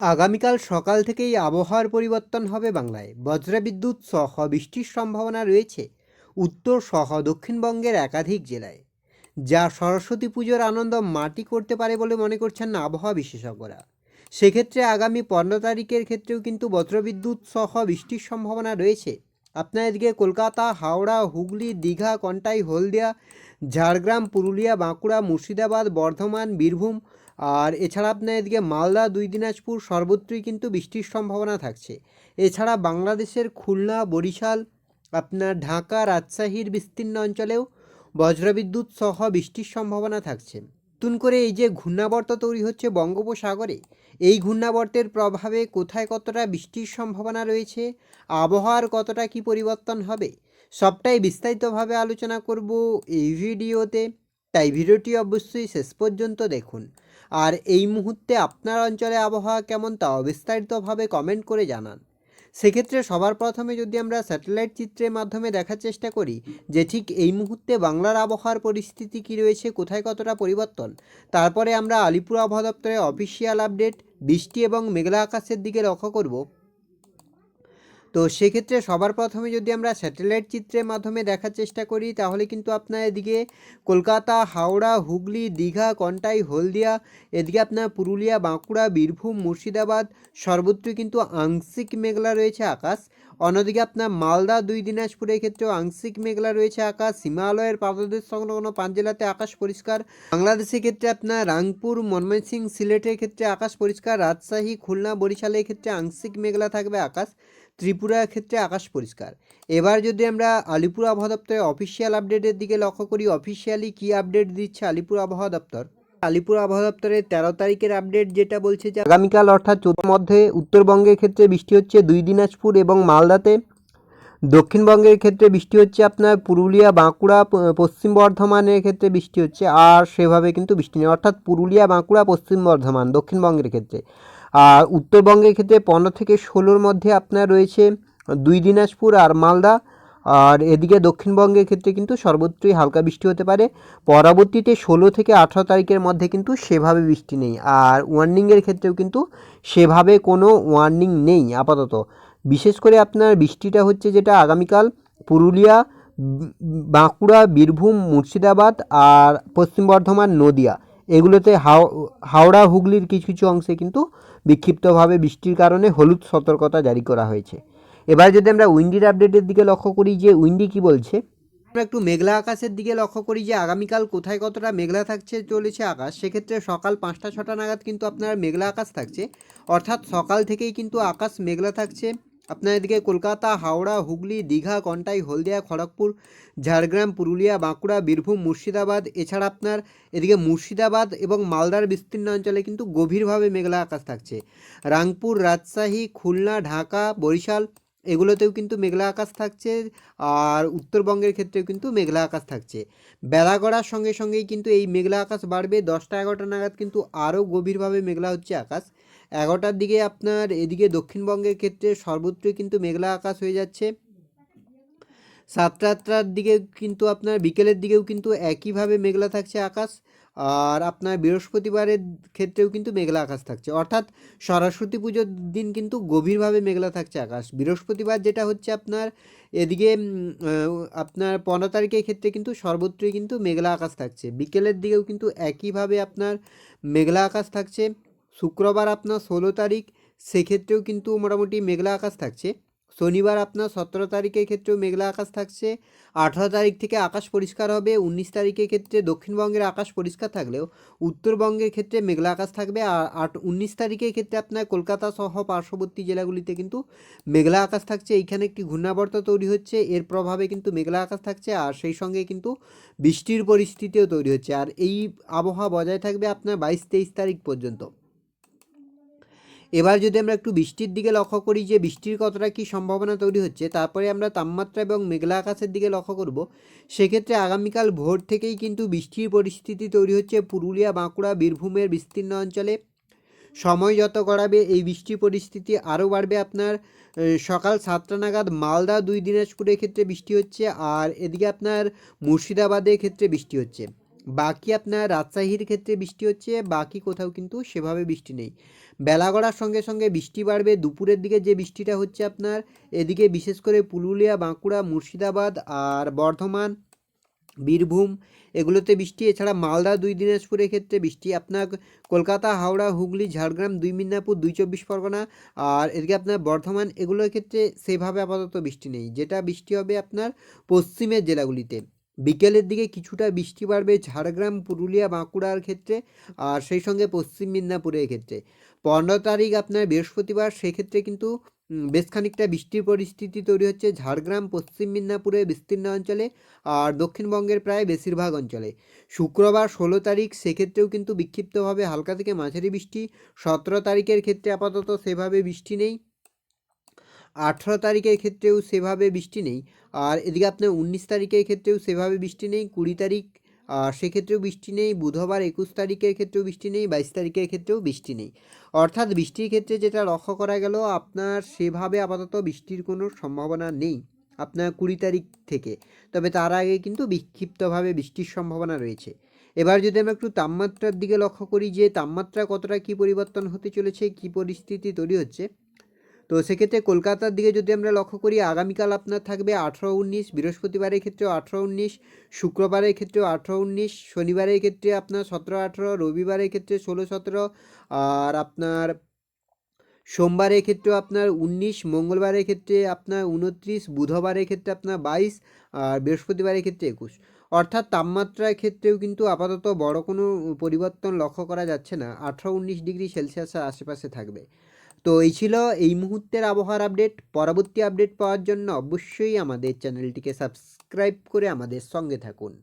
আগামীকাল সকাল থেকেই আবহাওয়ার পরিবর্তন হবে বাংলায়। বজ্রবিদ্যুৎ সহ বৃষ্টির সম্ভাবনা রয়েছে উত্তর সহ দক্ষিণবঙ্গের একাধিক জেলায়, যা সরস্বতী পুজোর আনন্দ মাটি করতে পারে বলে মনে করছেন আবহাওয়া বিশেষজ্ঞরা। সেক্ষেত্রে আগামী 15 তারিখের ক্ষেত্রেও কিন্তু বজ্রবিদ্যুৎ সহ বৃষ্টির সম্ভাবনা রয়েছে। আপনার এদিকে কলকাতা, হাওড়া, হুগলি, দীঘা, কন্টাই, হলদিয়া, ঝাড়গ্রাম, পুরুলিয়া, বাঁকুড়া, মুর্শিদাবাদ, বর্ধমান, বীরভূম আর এছাড়া আপনার এদিকে মালদা, দুই দিনাজপুর সর্বত্রই কিন্তু বৃষ্টির সম্ভাবনা থাকছে। এছাড়া বাংলাদেশের খুলনা, বরিশাল, আপনার ঢাকা, রাজশাহীর বিস্তীর্ণ অঞ্চলেও বজ্রবিদ্যুৎ সহ বৃষ্টির সম্ভাবনা থাকছে। নতুন করে এই যে ঘূর্ণাবর্ত তৈরি হচ্ছে বঙ্গোপসাগরে, এই ঘূর্ণাবর্তের প্রভাবে কোথায় কতটা বৃষ্টির সম্ভাবনা রয়েছে, আবহাওয়ার কতটা কি পরিবর্তন হবে, সবটাই বিস্তারিতভাবে আলোচনা করব এই ভিডিওতে। তাই ভিডিওটি অবশ্যই শেষ পর্যন্ত দেখুন। আর এই মুহূর্তে আপনার অঞ্চলে আবহাওয়া কেমন তাও বিস্তারিতভাবে কমেন্ট করে জানান। সেক্ষেত্রে সবার প্রথমে যদি আমরা স্যাটেলাইট চিত্রের মাধ্যমে দেখার চেষ্টা করি যে ঠিক এই মুহূর্তে বাংলার আবহাওয়ার পরিস্থিতি কী রয়েছে, কোথায় কতটা পরিবর্তন, তারপরে আমরা আলিপুর আবহাওয়া দপ্তরের অফিসিয়াল আপডেট, বৃষ্টি এবং মেঘলা আকাশের দিকে লক্ষ্য করব। তো সেক্ষেত্রে সবার প্রথমে যদি আমরা স্যাটেলাইট চিত্রের মাধ্যমে দেখার চেষ্টা করি তাহলে কিন্তু আপনার এদিকে কলকাতা, হাওড়া, হুগলি, দীঘা, কন্টাই, হলদিয়া, এদিকে আপনার পুরুলিয়া, বাঁকুড়া, বীরভূম, মুর্শিদাবাদ সর্বত্রই কিন্তু আংশিক মেঘলা রয়েছে আকাশ। অন্যদিকে আপনার মালদা, দুই দিনাজপুরের ক্ষেত্রেও আংশিক মেঘলা রয়েছে আকাশ। হিমালয়ের পাদদেশ সংলগ্ন 5 জেলাতে আকাশ পরিষ্কার। বাংলাদেশের ক্ষেত্রে আপনার রাংপুর, ময়মনসিংহ, সিলেটের ক্ষেত্রে আকাশ পরিষ্কার। রাজশাহী, খুলনা, বরিশালের ক্ষেত্রে আংশিক মেঘলা থাকবে আকাশ। ত্রিপুরার ক্ষেত্রে আকাশ পরিষ্কার। এবার যদি আমরা আলিপুর আবহাওয়া দপ্তরের অফিসিয়াল আপডেটের দিকে লক্ষ্য করি, অফিসিয়ালি কী আপডেট দিচ্ছে আলিপুর আবহাওয়া দপ্তর। আলিপুর আবহাওয়া দপ্তরের 13 তারিখের আপডেট যেটা বলছে যে আগামীকাল অর্থাৎ 14 মধ্যে উত্তরবঙ্গের ক্ষেত্রে বৃষ্টি হচ্ছে দুই দিনাজপুর এবং মালদাতে। দক্ষিণবঙ্গের ক্ষেত্রে বৃষ্টি হচ্ছে আপনার পুরুলিয়া, বাঁকুড়া, পশ্চিম বর্ধমানের ক্ষেত্রে বৃষ্টি হচ্ছে। আর সেভাবে কিন্তু বৃষ্টি নেই, অর্থাৎ পুরুলিয়া, বাঁকুড়া, পশ্চিম বর্ধমান দক্ষিণবঙ্গের ক্ষেত্রে। আর উত্তরবঙ্গের ক্ষেত্রে 15 থেকে 16-র মধ্যে আপনার রয়েছে দুই দিনাজপুর আর মালদা। আর এদিকে দক্ষিণবঙ্গের ক্ষেত্রে কিন্তু সর্বত্রই হালকা বৃষ্টি হতে পারে। পরবর্তীতে 16 থেকে 18 তারিখের মধ্যে কিন্তু সেভাবে বৃষ্টি নেই। আর ওয়ার্নিংয়ের ক্ষেত্রেও কিন্তু সেভাবে কোনো ওয়ার্নিং নেই আপাতত। বিশেষ করে আপনার বৃষ্টিটা হচ্ছে যেটা আগামীকাল পুরুলিয়া, বাঁকুড়া, বীরভূম, মুর্শিদাবাদ আর পশ্চিম বর্ধমান, নদিয়া এগুলোতে হাওড়া, হুগলির কিছু কিছু অংশে কিন্তু বিক্ষিপ্তভাবে বৃষ্টির কারণে হলুদ সতর্কতা জারি করা হয়েছে। এবার যদি আমরা উইন্ডির আপডেটের দিকে লক্ষ্য করি যে উইন্ডি কি বলছে, আমরা একটু মেঘলা আকাশের দিকে লক্ষ্য করি যে আগামীকাল কোথায় কতটা মেঘলা থাকছে চলেছে আকাশ। সেক্ষেত্রে সকাল 5টা-6টা নাগাদ কিন্তু আপনার মেঘলা আকাশ থাকছে, অর্থাৎ সকাল থেকেই কিন্তু আকাশ মেঘলা থাকছে। আপনার এদিকে কলকাতা, হাওড়া, হুগলি, দীঘা, কন্টাই, হলদিয়া, খড়গপুর, ঝাড়গ্রাম, পুরুলিয়া, বাঁকুড়া, বীরভূম, মুর্শিদাবাদ, এছাড়া আপনার এদিকে মুর্শিদাবাদ এবং মালদার বিস্তীর্ণ অঞ্চলে কিন্তু গভীরভাবে মেঘলা আকাশ থাকছে। রাংপুর, রাজশাহী, খুলনা, ঢাকা, বরিশাল এগুলোতেও কিন্তু মেঘলা আকাশ থাকছে। আর উত্তরবঙ্গের ক্ষেত্রেও কিন্তু মেঘলা আকাশ থাকছে। বেলা গড়ার সঙ্গে সঙ্গেই কিন্তু এই মেঘলা আকাশ বাড়বে। 10টা-11টা নাগাদ কিন্তু আরও গভীরভাবে মেঘলা হচ্ছে আকাশ। 11টার দিকে আপনার এদিকে দক্ষিণবঙ্গের ক্ষেত্রে সর্বত্রই কিন্তু মেঘলা আকাশ হয়ে যাচ্ছে। 7টা-8টার দিকে কিন্তু আপনার বিকেলের দিকেও কিন্তু একইভাবে মেঘলা থাকছে আকাশ। আর আপনার বৃহস্পতিবারের ক্ষেত্রেও কিন্তু মেঘলা আকাশ থাকছে, অর্থাৎ সরস্বতী পুজোর দিন কিন্তু গভীরভাবে মেঘলা থাকছে আকাশ। বৃহস্পতিবার যেটা হচ্ছে আপনার এদিকে আপনার 15 তারিখের ক্ষেত্রে কিন্তু সর্বত্রই কিন্তু মেঘলা আকাশ থাকছে। বিকেলের দিকেও কিন্তু একইভাবে আপনার মেঘলা আকাশ থাকছে। শুক্রবার আপনার 16 তারিখ, সেক্ষেত্রেও কিন্তু মোটামুটি মেঘলা আকাশ থাকছে। শনিবার আপনার 17 তারিখের ক্ষেত্রেও মেঘলা আকাশ থাকছে। 18 তারিখ থেকে আকাশ পরিষ্কার হবে। 19 তারিখের ক্ষেত্রে দক্ষিণবঙ্গের আকাশ পরিষ্কার থাকলেও উত্তরবঙ্গের ক্ষেত্রে মেঘলা আকাশ থাকবে। আর 19 তারিখের ক্ষেত্রে আপনার কলকাতা সহ পার্শ্ববর্তী জেলাগুলিতে কিন্তু মেঘলা আকাশ থাকছে। এইখানে একটি ঘূর্ণাবর্ত তৈরি হচ্ছে, এর প্রভাবে কিন্তু মেঘলা আকাশ থাকছে। আর সেই সঙ্গে কিন্তু বৃষ্টির পরিস্থিতিও তৈরি হচ্ছে। আর এই আবহাওয়া বজায় থাকবে আপনার 22-23 তারিখ পর্যন্ত। এবার যদি আমরা একটু বৃষ্টির দিকে লক্ষ্য করি যে বৃষ্টির কতটা কী সম্ভাবনা তৈরি হচ্ছে, তারপরে আমরা তাপমাত্রা এবং মেঘলা আকাশের দিকে লক্ষ্য করব। সেক্ষেত্রে আগামীকাল ভোর থেকেই কিন্তু বৃষ্টির পরিস্থিতি তৈরি হচ্ছে পুরুলিয়া, বাঁকুড়া, বীরভূমের বিস্তীর্ণ অঞ্চলে। সময় যত গড়াবে এই বৃষ্টির পরিস্থিতি আরও বাড়বে। আপনার সকাল 7টা নাগাদ মালদা, দুই দিনাজপুরের ক্ষেত্রে বৃষ্টি হচ্ছে। আর এদিকে আপনার মুর্শিদাবাদের ক্ষেত্রে বৃষ্টি হচ্ছে। বাকি আপনার রাজশাহীর ক্ষেত্রে বৃষ্টি হচ্ছে, বাকি কোথাও কিন্তু সেভাবে বৃষ্টি নেই। বেলা গড়ার সঙ্গে সঙ্গে বৃষ্টি বাড়বে। দুপুরের দিকে যে বৃষ্টিটা হচ্ছে আপনার এদিকে বিশেষ করে পুরুলিয়া, বাঁকুড়া, মুর্শিদাবাদ আর বর্ধমান, বীরভূম এগুলোতে বৃষ্টি। এছাড়া মালদা, 2 দিনাজপুরের ক্ষেত্রে বৃষ্টি। আপনার কলকাতা, হাওড়া, হুগলি, ঝাড়গ্রাম, 2 মিদনাপুর, 2 চব্বিশ পরগনা আর এদিকে আপনার বর্ধমান এগুলোর ক্ষেত্রে সেভাবে আপাতত বৃষ্টি নেই। যেটা বৃষ্টি হবে আপনার পশ্চিমের জেলাগুলিতে। বিকেলের দিকে কিছুটা বৃষ্টি বাড়বে ঝাড়গ্রাম, পুরুলিয়া, বাঁকুড়ার ক্ষেত্রে আর সেই সঙ্গে পশ্চিম মিদনাপুরের ক্ষেত্রে। 15 তারিখ আপনার বৃহস্পতিবার, সেক্ষেত্রে কিন্তু বেশ খানিকটা বৃষ্টির পরিস্থিতি তৈরি হচ্ছে ঝাড়গ্রাম, পশ্চিম মিদনাপুরের বিস্তীর্ণ অঞ্চলে আর দক্ষিণবঙ্গের প্রায় বেশিরভাগ অঞ্চলে। শুক্রবার 16 তারিখ, সেক্ষেত্রেও কিন্তু বিক্ষিপ্তভাবে হালকা থেকে মাঝারি বৃষ্টি। 17 তারিখের ক্ষেত্রে আপাতত সেভাবে বৃষ্টি নেই। 18 তারিখের ক্ষেত্রেও সেভাবে বৃষ্টি নেই। আর এদিকে আপনার 19 তারিখের ক্ষেত্রেও সেভাবে বৃষ্টি নেই। 20 তারিখ সেক্ষেত্রেও বৃষ্টি নেই। বুধবার 21 তারিখের ক্ষেত্রেও বৃষ্টি নেই। 22 তারিখের ক্ষেত্রেও বৃষ্টি নেই। অর্থাৎ বৃষ্টির ক্ষেত্রে যেটা লক্ষ্য করা গেল আপনার সেভাবে আপাতত বৃষ্টির কোনো সম্ভাবনা নেই আপনার 20 তারিখ থেকে। তবে তার আগে কিন্তু বিক্ষিপ্তভাবে বৃষ্টির সম্ভাবনা রয়েছে। এবার যদি আমরা একটু তাপমাত্রার দিকে লক্ষ্য করি যে তাপমাত্রা কতটা কী পরিবর্তন হতে চলেছে, কী পরিস্থিতি তৈরি হচ্ছে, তো সেক্ষেত্রে কলকাতার দিকে যদি আমরা লক্ষ্য করি আগামীকাল আপনার থাকবে 18-19, বৃহস্পতিবারের ক্ষেত্রেও 18-19, শুক্রবারের ক্ষেত্রেও 18-19, শনিবারের ক্ষেত্রে আপনার 17-18, রবিবারের ক্ষেত্রে 16-17 আর আপনার সোমবারের ক্ষেত্রেও আপনার 19, মঙ্গলবারের ক্ষেত্রে আপনার 29, বুধবারের ক্ষেত্রে আপনার 22 আর বৃহস্পতিবারের ক্ষেত্রে 21। অর্থাৎ তাপমাত্রার ক্ষেত্রেও কিন্তু আপাতত বড় কোনো পরিবর্তন লক্ষ্য করা যাচ্ছে না। 18-19 ডিগ্রি সেলসিয়াসের আশেপাশে থাকবে। তো এই ছিল এই মুহূর্তের আবহাওয়ার আপডেট। পরবর্তী আপডেট পাওয়ার জন্য অবশ্যই আমাদের চ্যানেলটিকে সাবস্ক্রাইব করে আমাদের সঙ্গে থাকুন।